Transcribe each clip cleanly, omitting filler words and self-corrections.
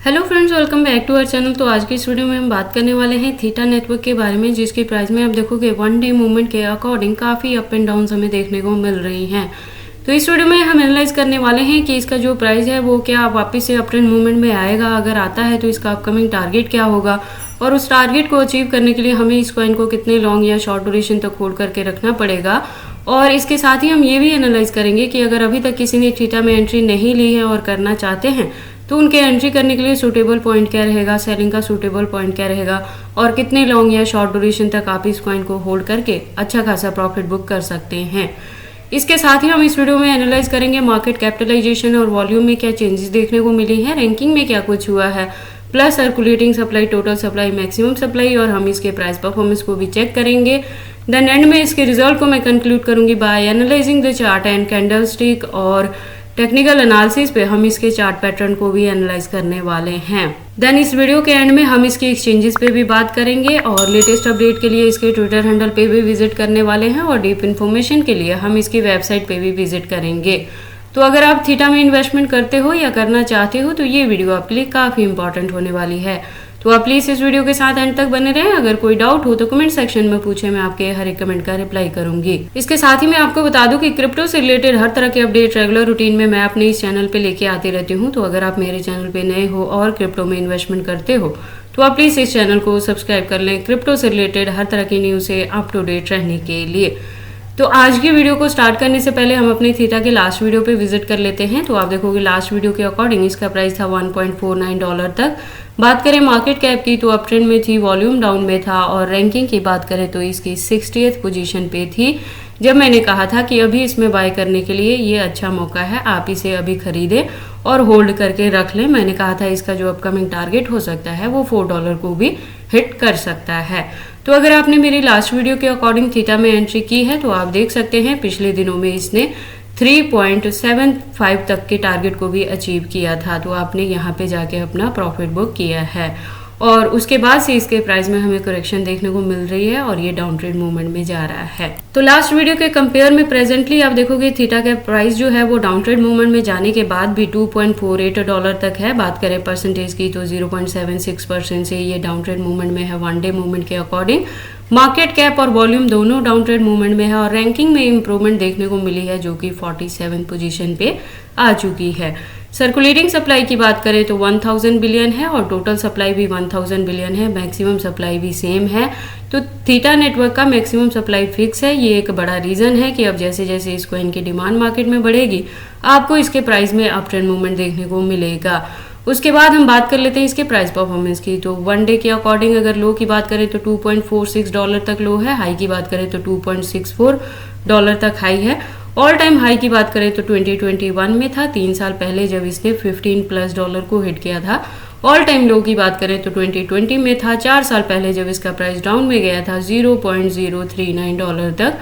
Hello friends, welcome back to our channel. तो आज की इस वीडियो में हम बात करने वाले हैं थीटा नेटवर्क के बारे में, जिसकी प्राइस में आप देखोगे वन डे मूवमेंट के अकॉर्डिंग काफ़ी अप एंड डाउन हमें देखने को मिल रही हैं। तो इस वीडियो में हम एनालाइज करने वाले हैं कि इसका जो प्राइस है वो क्या वापस से अप ट्रेंड मूवमेंट में आएगा, अगर आता है तो इसका अपकमिंग टारगेट क्या होगा और उस टारगेट को अचीव करने के लिए हमें इस कॉइन को कितने लॉन्ग या शॉर्ट ड्यूरेशन तक होल्ड करके रखना पड़ेगा। और इसके साथ ही हम ये भी एनालाइज करेंगे कि अगर अभी तक किसी ने थीटा में एंट्री नहीं ली है और करना चाहते हैं तो उनके एंट्री करने के लिए सूटेबल पॉइंट क्या रहेगा, सेलिंग का सूटेबल पॉइंट क्या रहेगा और कितने लॉन्ग या शॉर्ट ड्यूरेशन तक आप इस कॉइन को होल्ड करके अच्छा खासा प्रॉफिट बुक कर सकते हैं। इसके साथ ही हम इस वीडियो में एनालाइज करेंगे मार्केट कैपिटलाइजेशन और वॉल्यूम में क्या चेंजेस देखने को मिली है, रैंकिंग में क्या कुछ हुआ है, plus circulating supply, total supply, maximum supply, और हम इसके प्राइस परफॉर्मेंस को भी चेक करेंगे। देन एंड में इसके रिजल्ट को मैं कंक्लूड करूंगी by analysing the chart and candlestick, और टेक्निकल एनालिसिस पे हम इसके चार्ट पैटर्न को भी एनालाइज करने वाले हैं। देन इस वीडियो के एंड में हम इसके एक्सचेंजेस पे भी बात करेंगे और लेटेस्ट अपडेट के लिए इसके ट्विटर हैंडल पे भी विजिट करने वाले हैं और डीप इन्फॉर्मेशन के लिए हम इसकी वेबसाइट पे भी विजिट करेंगे। तो अगर आप थीटा में इन्वेस्टमेंट करते हो या करना चाहते हो तो ये वीडियो आपके लिए काफ़ी इंपॉर्टेंट होने वाली है। तो आप प्लीज़ इस वीडियो के साथ एंड तक बने रहें। अगर कोई डाउट हो तो कमेंट सेक्शन में पूछे, मैं आपके हर एक कमेंट का रिप्लाई करूंगी। इसके साथ ही मैं आपको बता दूं कि क्रिप्टो से रिलेटेड हर तरह के अपडेट रेगुलर रूटीन में मैं अपने इस चैनल पे लेके आती रहती हूँ। तो अगर आप मेरे चैनल पे नए हो और क्रिप्टो में इन्वेस्टमेंट करते हो तो आप प्लीज़ इस चैनल को सब्सक्राइब कर लें क्रिप्टो से रिलेटेड हर तरह की न्यूज़ से अप टू डेट रहने के लिए। तो आज की वीडियो को स्टार्ट करने से पहले हम अपने थीटा के लास्ट वीडियो पे विजिट कर लेते हैं। तो आप देखोगे लास्ट वीडियो के अकॉर्डिंग इसका प्राइस था $1.49 तक। बात करें मार्केट कैप की तो अप ट्रेंड में थी, वॉल्यूम डाउन में था, और रैंकिंग की बात करें तो इसकी 60th पोजीशन पे थी। जब मैंने कहा था कि अभी इसमें बाय करने के लिए ये अच्छा मौका है, आप इसे अभी खरीदें और होल्ड करके रख लें। मैंने कहा था इसका जो अपकमिंग टारगेट हो सकता है वो $4 को भी हिट कर सकता है। तो अगर आपने मेरी लास्ट वीडियो के अकॉर्डिंग थीटा में एंट्री की है तो आप देख सकते हैं पिछले दिनों में इसने 3.75 तक के टारगेट को भी अचीव किया था। तो आपने यहाँ पे जाके अपना प्रॉफिट बुक किया है और उसके बाद से इसके प्राइस में हमें करेक्शन देखने को मिल रही है और ये डाउन ट्रेंड मूवमेंट में जा रहा है। तो लास्ट वीडियो के कंपेयर में प्रेजेंटली आप देखोगे थीटा का प्राइस जो है वो डाउन ट्रेंड मूवमेंट में जाने के बाद भी $2.48 तक है। बात करें परसेंटेज की तो 0.76% से ये डाउन ट्रेंड मूवमेंट में है वन डे मूवमेंट के अकॉर्डिंग। मार्केट कैप और वॉल्यूम दोनों डाउन ट्रेंड मूवमेंट में है और रैंकिंग में इंप्रूवमेंट देखने को मिली है जो कि 47 पोजीशन पे आ चुकी है। सर्कुलेटिंग सप्लाई की बात करें तो 1000 बिलियन है और टोटल सप्लाई भी 1000 बिलियन है, मैक्सिमम सप्लाई भी सेम है। तो थीटा नेटवर्क का मैक्सिमम सप्लाई फिक्स है। ये एक बड़ा रीजन है कि अब जैसे जैसे इस कॉइन की डिमांड मार्केट में बढ़ेगी आपको इसके प्राइस में अप ट्रेंड मूवमेंट देखने को मिलेगा। उसके बाद हम बात कर लेते हैं इसके प्राइस परफॉर्मेंस की। तो वन डे के अकॉर्डिंग अगर लो की बात करें तो $2.46 तक लो है, हाई की बात करें तो $2.64 तक हाई है। ऑल टाइम हाई की बात करें तो 2021 में था, 3 साल पहले जब इसने $15+ को हिट किया था। ऑल टाइम लो की बात करें तो 2020 में था, 4 साल पहले जब इसका प्राइस डाउन में गया था $0.039 तक,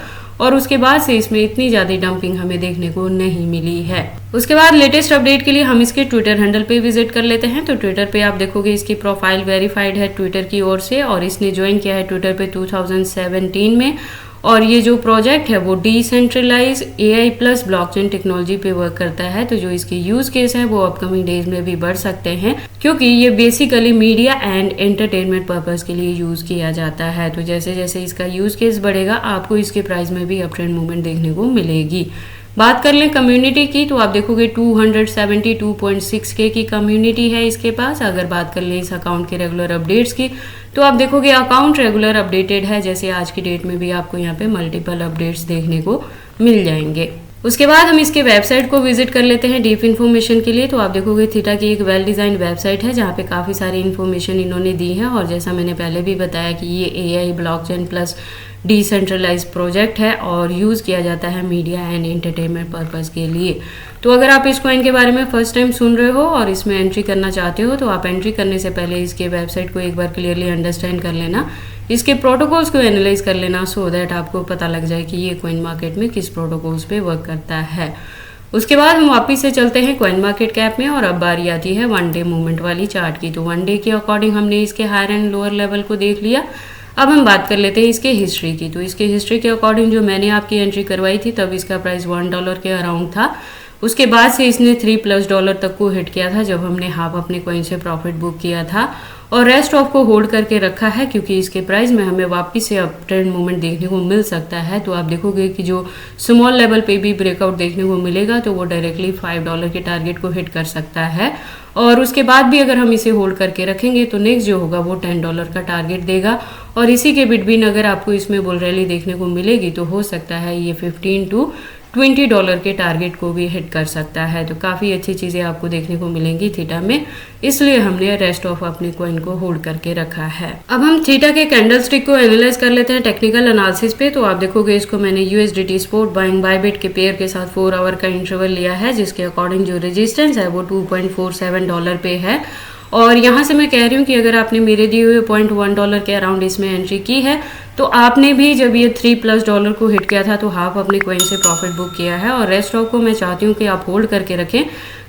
और उसके बाद से इसमें इतनी ज़्यादा डंपिंग हमें देखने को नहीं मिली है। उसके बाद लेटेस्ट अपडेट के लिए हम इसके ट्विटर हैंडल पे विजिट कर लेते हैं। तो ट्विटर पे आप देखोगे इसकी प्रोफाइल वेरीफाइड है ट्विटर की ओर से और इसने ज्वाइन किया है ट्विटर पे 2017 में। और ये जो प्रोजेक्ट है वो decentralise AI plus blockchain technology पे वर्क करता है। तो जो इसके यूज केस है वो अपकमिंग डेज में भी बढ़ सकते हैं क्योंकि ये basically media and entertainment purpose के लिए यूज किया जाता है। तो जैसे जैसे इसका यूज केस बढ़ेगा आपको इसके प्राइस में भी अप ट्रेंड मूवमेंट देखने को मिलेगी। बात कर लें कम्युनिटी की तो आप देखोगे 272.6K की कम्युनिटी है इसके पास। अगर बात कर लें इस अकाउंट के रेगुलर अपडेट्स की तो आप देखोगे अकाउंट रेगुलर अपडेटेड है, जैसे आज की डेट में भी आपको यहाँ पे मल्टीपल अपडेट्स देखने को मिल जाएंगे। उसके बाद हम इसके वेबसाइट को विजिट कर लेते हैं डीप इन्फॉर्मेशन के लिए। तो आप देखोगे थीटा की एक वेल डिजाइन वेबसाइट है जहाँ पे काफ़ी सारी इन्फॉर्मेशन इन्होंने दी है और जैसा मैंने पहले भी बताया कि ये AI blockchain plus decentralise project है और यूज़ किया जाता है मीडिया एंड एंटरटेनमेंट पर्पस के लिए। तो अगर आप इस कॉइन के बारे में फर्स्ट टाइम सुन रहे हो और इसमें एंट्री करना चाहते हो तो आप एंट्री करने से पहले इसके वेबसाइट को एक बार क्लियरली अंडरस्टैंड कर लेना, इसके प्रोटोकॉल्स को एनालाइज कर लेना सो दैट आपको पता लग जाए कि ये कॉइन मार्केट में किस प्रोटोकॉल्स पे वर्क करता है। उसके बाद हम वापस से चलते हैं कॉइन मार्केट कैप में और अब बारी आती है वन डे मूवमेंट वाली चार्ट की। तो वन डे के अकॉर्डिंग हमने इसके हायर एंड लोअर लेवल को देख लिया। अब हम बात कर लेते हैं इसके हिस्ट्री की। तो इसके हिस्ट्री के अकॉर्डिंग जो मैंने आपकी एंट्री करवाई थी तब इसका प्राइस $1 के अराउंड था। उसके बाद से इसने $3+ तक को हिट किया था जब हमने हाफ अपने कॉइन से प्रॉफिट बुक किया था, और रेस्ट ऑफ को होल्ड करके रखा है क्योंकि इसके प्राइस में हमें वापस से अप ट्रेंड मूवमेंट देखने को मिल सकता है। तो आप देखोगे कि जो स्मॉल लेवल पे भी ब्रेकआउट देखने को मिलेगा तो वो डायरेक्टली $5 के टारगेट को हिट कर सकता है, और उसके बाद भी अगर हम इसे होल्ड करके रखेंगे तो नेक्स्ट जो होगा वो $10 का टारगेट देगा, और इसी के बिटवीन अगर आपको इसमें बुल रैली देखने को मिलेगी तो हो सकता है ये $15 to $20 के टारगेट को भी हिट कर सकता है। तो काफ़ी अच्छी चीज़ें आपको देखने को मिलेंगी थीटा में, इसलिए हमने रेस्ट ऑफ अपने कॉइन को होल्ड करके रखा है। अब हम थीटा के कैंडल स्टिक को एनालाइज कर लेते हैं टेक्निकल एनालिसिस पे। तो आप देखोगे इसको मैंने USDT स्पॉट बाइंग बायबिट के पेयर के साथ 4 आवर का इंटरवल लिया है, जिसके अकॉर्डिंग जो रेजिस्टेंस है वो $2.47 पे है। और यहाँ से मैं कह रही हूँ कि अगर आपने मेरे दिए हुए $0.1 के अराउंड इसमें एंट्री की है तो आपने भी जब ये $3+ को हिट किया था तो हाफ अपने कॉइन से प्रॉफिट बुक किया है, और रेस्ट ऑफ को मैं चाहती हूँ कि आप होल्ड करके रखें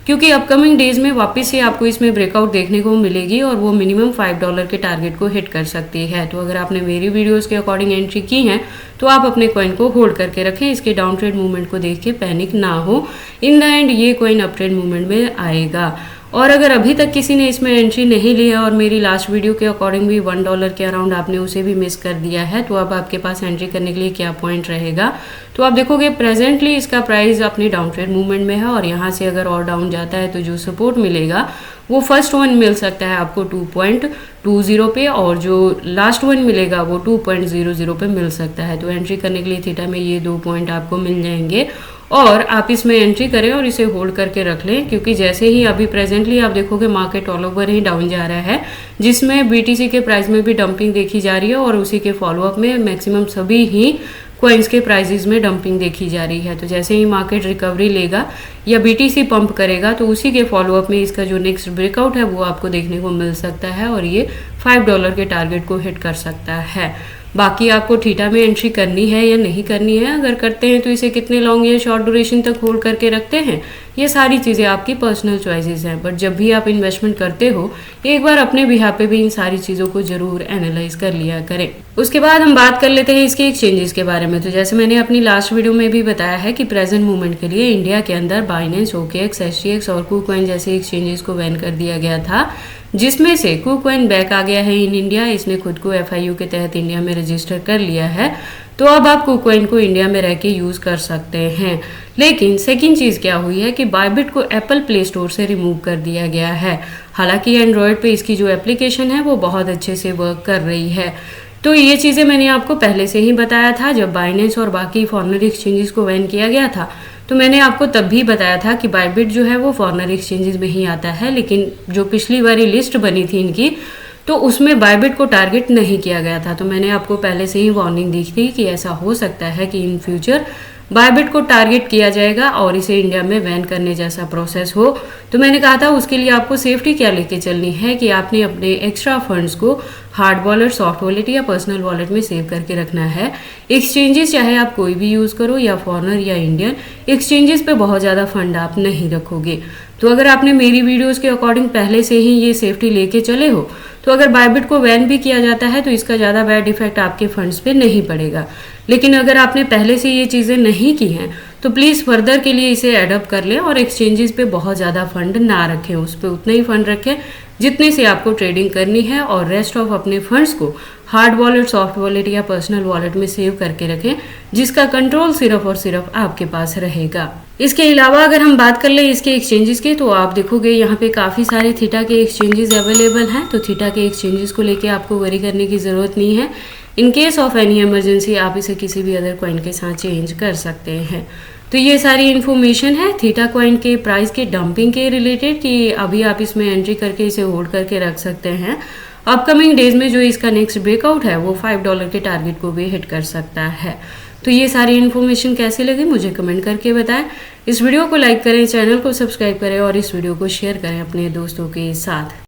क्योंकि अपकमिंग डेज में वापस से आपको इसमें ब्रेकआउट देखने को मिलेगी और वो मिनिमम $5 के टारगेट को हिट कर सकती है। तो अगर आपने मेरी वीडियोस के अकॉर्डिंग एंट्री की है तो आप अपने कॉइन को होल्ड करके रखें, इसके डाउन ट्रेड मूवमेंट को देख के पैनिक ना हो। इन द एंड ये कॉइन अप ट्रेड मूवमेंट में आएगा। और अगर अभी तक किसी ने इसमें एंट्री नहीं लिया और मेरी लास्ट वीडियो के अकॉर्डिंग भी $1 के अराउंड आपने उसे भी मिस कर दिया है, तो अब आपके पास एंट्री करने के लिए क्या पॉइंट रहेगा। तो आप देखोगे प्रेजेंटली इसका प्राइस अपनी डाउन ट्रेड मूवमेंट में है, और यहाँ से अगर और डाउन जाता है तो जो सपोर्ट मिलेगा वो फर्स्ट वन मिल सकता है आपको 2.20 पे, और जो लास्ट वन मिलेगा वो 2.00 पे मिल सकता है। तो एंट्री करने के लिए थीटा में ये 2 पॉइंट आपको मिल जाएंगे और आप इसमें एंट्री करें और इसे होल्ड करके रख लें, क्योंकि जैसे ही अभी प्रेजेंटली आप देखोगे मार्केट ऑल ओवर ही डाउन जा रहा है, जिसमें BTC के प्राइस में भी डंपिंग देखी जा रही है और उसी के फॉलोअप में मैक्सिमम सभी ही कॉइन्स के प्राइसेस में डंपिंग देखी जा रही है। तो जैसे ही मार्केट रिकवरी लेगा या BTC पंप करेगा तो उसी के फॉलोअप में इसका जो नेक्स्ट ब्रेकआउट है वो आपको देखने को मिल सकता है और ये $5 के टारगेट को हिट कर सकता है। बाकी आपको थीटा में एंट्री करनी है या नहीं करनी है, अगर करते हैं तो इसे कितने लॉन्ग या शॉर्ट ड्यूरेशन तक होल्ड करके रखते हैं, ये सारी चीज़ें आपकी पर्सनल चॉइसेस हैं। बट जब भी आप इन्वेस्टमेंट करते हो एक बार अपने बिहाफ पे भी इन सारी चीज़ों को जरूर एनालाइज कर लिया करें। उसके बाद हम बात कर लेते हैं इसके एक्सचेंजेस के बारे में। तो जैसे मैंने अपनी लास्ट वीडियो में भी बताया है कि प्रेजेंट मूवमेंट के लिए इंडिया के अंदर बाइनेंस, OKX, SGX और KuCoin जैसे एक्सचेंजेस को बैन कर दिया गया था, जिसमें से KuCoin बैक आ गया है इन इंडिया। इसने खुद को FIU के तहत इंडिया में रजिस्टर कर लिया है, तो अब आप KuCoin को इंडिया में रह के यूज़ कर सकते हैं। लेकिन सेकंड चीज़ क्या हुई है कि बायबिट को एप्पल प्ले स्टोर से रिमूव कर दिया गया है। हालांकि एंड्रॉयड पे इसकी जो एप्लीकेशन है वो बहुत अच्छे से वर्क कर रही है। तो ये चीज़ें मैंने आपको पहले से ही बताया था। जब बाइनेंस और बाकी फॉरेनर एक्सचेंजेस को बैन किया गया था तो मैंने आपको तब भी बताया था कि बायबिट जो है वो फॉरेनर एक्सचेंजेस में ही आता है, लेकिन जो पिछली बारी लिस्ट बनी थी इनकी तो उसमें बायबिट को टारगेट नहीं किया गया था। तो मैंने आपको पहले से ही वार्निंग दी थी कि ऐसा हो सकता है कि इन फ्यूचर बायबिट को टारगेट किया जाएगा और इसे इंडिया में बैन करने जैसा प्रोसेस हो। तो मैंने कहा था उसके लिए आपको सेफ्टी क्या लेके चलनी है कि आपने अपने एक्स्ट्रा फंड्स को हार्ड वॉलेट, सॉफ्ट वॉलेट या पर्सनल वॉलेट में सेव करके रखना है। एक्सचेंजेस चाहे आप कोई भी यूज़ करो, या फॉरेनर या इंडियन, एक्सचेंजेस पे बहुत ज़्यादा फंड आप नहीं रखोगे। तो अगर आपने मेरी वीडियोस के अकॉर्डिंग पहले से ही ये सेफ्टी लेके चले हो तो अगर बायबिट को बैन भी किया जाता है तो इसका ज़्यादा बैड इफेक्ट आपके फंड्स पे नहीं पड़ेगा। लेकिन अगर आपने पहले से ये चीज़ें नहीं की हैं तो प्लीज़ फर्दर के लिए इसे एडप्ट कर लें और एक्सचेंजेस पे बहुत ज़्यादा फंड ना रखें, उस पर उतना ही फंड रखें जितने से आपको ट्रेडिंग करनी है, और रेस्ट ऑफ अपने फंड्स को हार्ड वॉलेट, सॉफ्ट वॉलेट या पर्सनल वॉलेट में सेव करके रखें, जिसका कंट्रोल सिर्फ और सिर्फ आपके पास रहेगा। इसके अलावा अगर हम बात कर लें इसके एक्सचेंजेस की, तो आप देखोगे यहाँ पे काफ़ी सारे थीटा के एक्सचेंजेस अवेलेबल हैं। तो थीटा के एक्सचेंजेस को लेके आपको वरी करने की ज़रूरत नहीं है। In case of any emergency आप इसे किसी भी अदर कॉइन के साथ चेंज कर सकते हैं। तो ये सारी इन्फॉर्मेशन है थीटा कॉइन के प्राइस के डंपिंग के रिलेटेड कि अभी आप इसमें एंट्री करके इसे होल्ड करके रख सकते हैं। अपकमिंग डेज में जो इसका नेक्स्ट ब्रेकआउट है वो $5 के टारगेट को भी हिट कर सकता है। तो ये सारी इन्फॉर्मेशन कैसी लगी मुझे कमेंट करके बताएं। इस वीडियो को लाइक करें, चैनल को सब्सक्राइब करें और इस वीडियो को शेयर करें अपने दोस्तों के साथ।